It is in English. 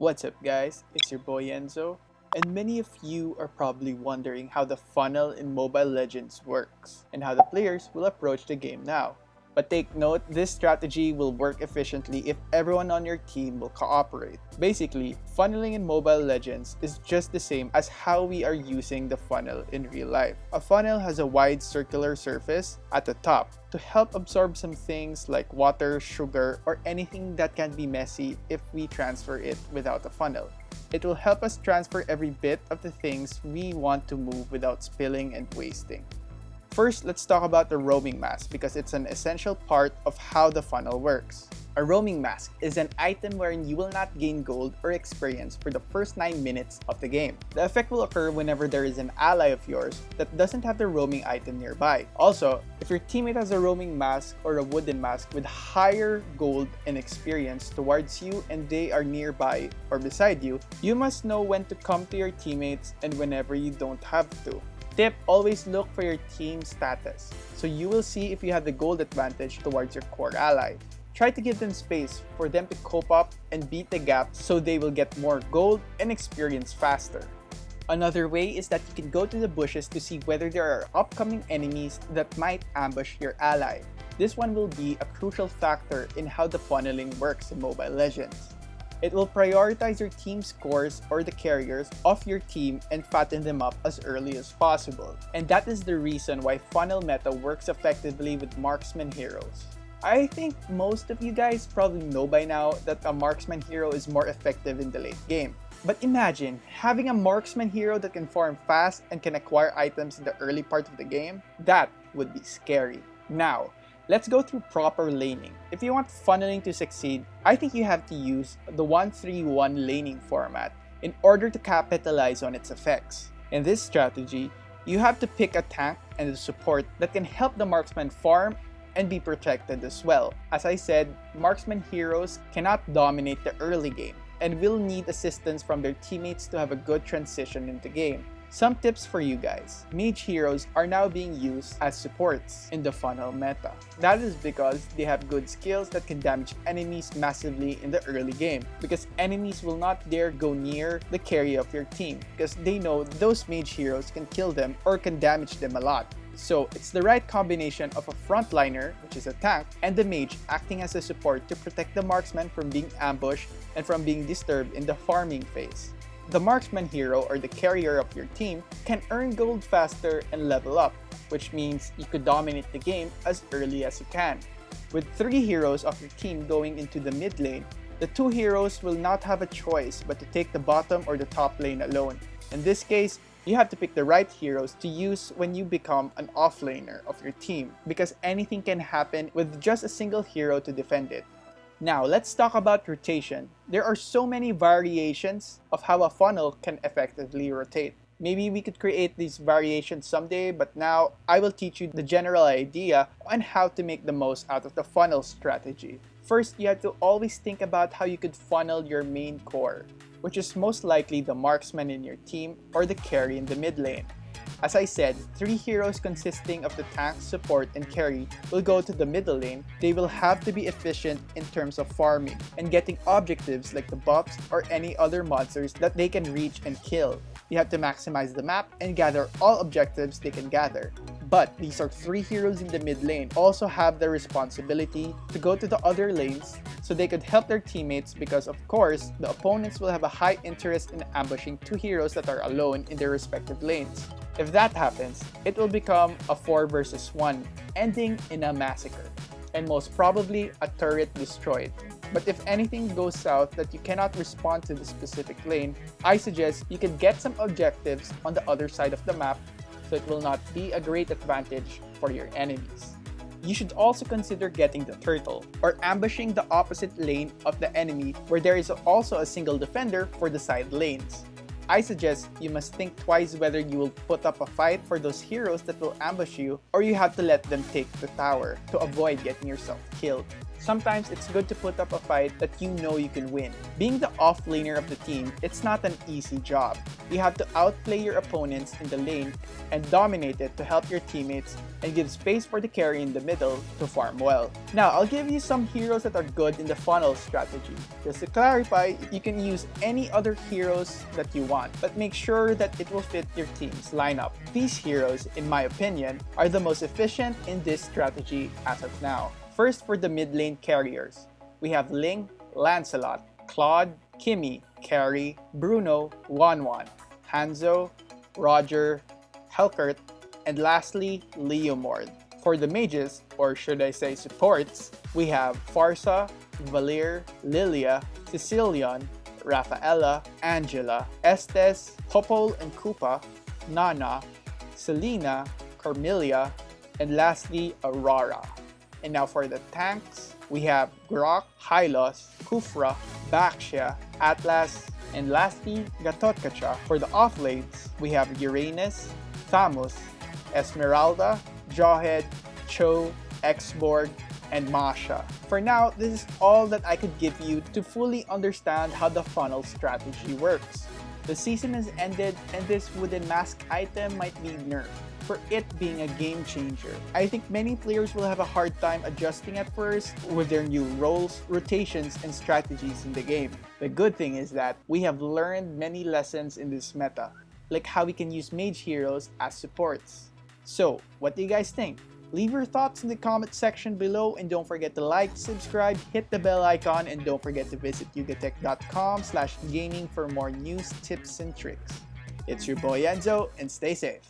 What's up guys, it's your boy Enzo, and many of you are probably wondering how the funnel in Mobile Legends works, and how the players will approach the game now. But take note, this strategy will work efficiently if everyone on your team will cooperate. Basically, funneling in Mobile Legends is just the same as how we are using the funnel in real life. A funnel has a wide circular surface at the top to help absorb some things like water, sugar, or anything that can be messy if we transfer it without a funnel. It will help us transfer every bit of the things we want to move without spilling and wasting. First, let's talk about the roaming mask because it's an essential part of how the funnel works. A roaming mask is an item wherein you will not gain gold or experience for the first 9 minutes of the game. The effect will occur whenever there is an ally of yours that doesn't have the roaming item nearby. Also, if your teammate has a roaming mask or a wooden mask with higher gold and experience towards you and they are nearby or beside you, you must know when to come to your teammates and whenever you don't have to. Tip: always look for your team status, so you will see if you have the gold advantage towards your core ally. Try to give them space for them to cope up and beat the gap so they will get more gold and experience faster. Another way is that you can go to the bushes to see whether there are upcoming enemies that might ambush your ally. This one will be a crucial factor in how the funneling works in Mobile Legends. It will prioritize your team scores or the carriers of your team and fatten them up as early as possible. And that is the reason why funnel meta works effectively with marksman heroes. I think most of you guys probably know by now that a marksman hero is more effective in the late game. But imagine having a marksman hero that can farm fast and can acquire items in the early part of the game. That would be scary. Now, let's go through proper laning. If you want funneling to succeed, I think you have to use the 1-3-1 laning format in order to capitalize on its effects. In this strategy, you have to pick a tank and a support that can help the marksman farm and be protected as well. As I said, marksman heroes cannot dominate the early game and will need assistance from their teammates to have a good transition into game. Some tips for you guys. Mage heroes are now being used as supports in the funnel meta. That is because they have good skills that can damage enemies massively in the early game, because enemies will not dare go near the carry of your team because they know those mage heroes can kill them or can damage them a lot. So it's the right combination of a frontliner, which is a tank, and the mage acting as a support to protect the marksman from being ambushed and from being disturbed in the farming phase. The marksman hero or the carrier of your team can earn gold faster and level up, which means you could dominate the game as early as you can. With 3 heroes of your team going into the mid lane, the 2 heroes will not have a choice but to take the bottom or the top lane alone. In this case, you have to pick the right heroes to use when you become an offlaner of your team, because anything can happen with just a single hero to defend it. Now, let's talk about rotation. There are so many variations of how a funnel can effectively rotate. Maybe we could create these variations someday, but now I will teach you the general idea on how to make the most out of the funnel strategy. First, you have to always think about how you could funnel your main core, which is most likely the marksman in your team or the carry in the mid lane. As I said, 3 heroes consisting of the tank, support, and carry will go to the middle lane. They will have to be efficient in terms of farming and getting objectives like the buffs or any other monsters that they can reach and kill. You have to maximize the map and gather all objectives they can gather. But these are 3 heroes in the mid lane also have the responsibility to go to the other lanes so they could help their teammates, because of course, the opponents will have a high interest in ambushing 2 heroes that are alone in their respective lanes. If that happens, it will become a 4 versus 1, ending in a massacre, and most probably a turret destroyed. But if anything goes south that you cannot respond to the specific lane, I suggest you can get some objectives on the other side of the map so it will not be a great advantage for your enemies. You should also consider getting the turtle, or ambushing the opposite lane of the enemy where there is also a single defender for the side lanes. I suggest you must think twice whether you will put up a fight for those heroes that will ambush you, or you have to let them take the tower to avoid getting yourself killed. Sometimes it's good to put up a fight that you know you can win. Being the off-laner of the team, it's not an easy job. You have to outplay your opponents in the lane and dominate it to help your teammates and give space for the carry in the middle to farm well. Now, I'll give you some heroes that are good in the funnel strategy. Just to clarify, you can use any other heroes that you want, but make sure that it will fit your team's lineup. These heroes, in my opinion, are the most efficient in this strategy as of now. First, for the mid lane carriers, we have Ling, Lancelot, Claude, Kimmy, Carry, Bruno, Wanwan, Hanzo, Roger, Helcurt, and lastly, Leomord. For the mages, or should I say supports, we have Farsa, Valir, Lilia, Cecilion, Rafaela, Angela, Estes, Popol and Koopa, Nana, Selena, Carmelia, and lastly, Aurora. And now for the tanks, we have Grok, Hylos, Kufra, Baxia, Atlas, and lastly, Gatotkacha. For the offlanes, we have Uranus, Thamus, Esmeralda, Jawhead, Cho, Xborg, and Masha. For now, this is all that I could give you to fully understand how the funnel strategy works. The season has ended and this wooden mask item might be nerfed, for it being a game changer. I think many players will have a hard time adjusting at first with their new roles, rotations, and strategies in the game. The good thing is that we have learned many lessons in this meta, like how we can use mage heroes as supports. So, what do you guys think? Leave your thoughts in the comment section below and don't forget to like, subscribe, hit the bell icon, and don't forget to visit yugatech.com/gaming for more news, tips, and tricks. It's your boy Enzo, and stay safe.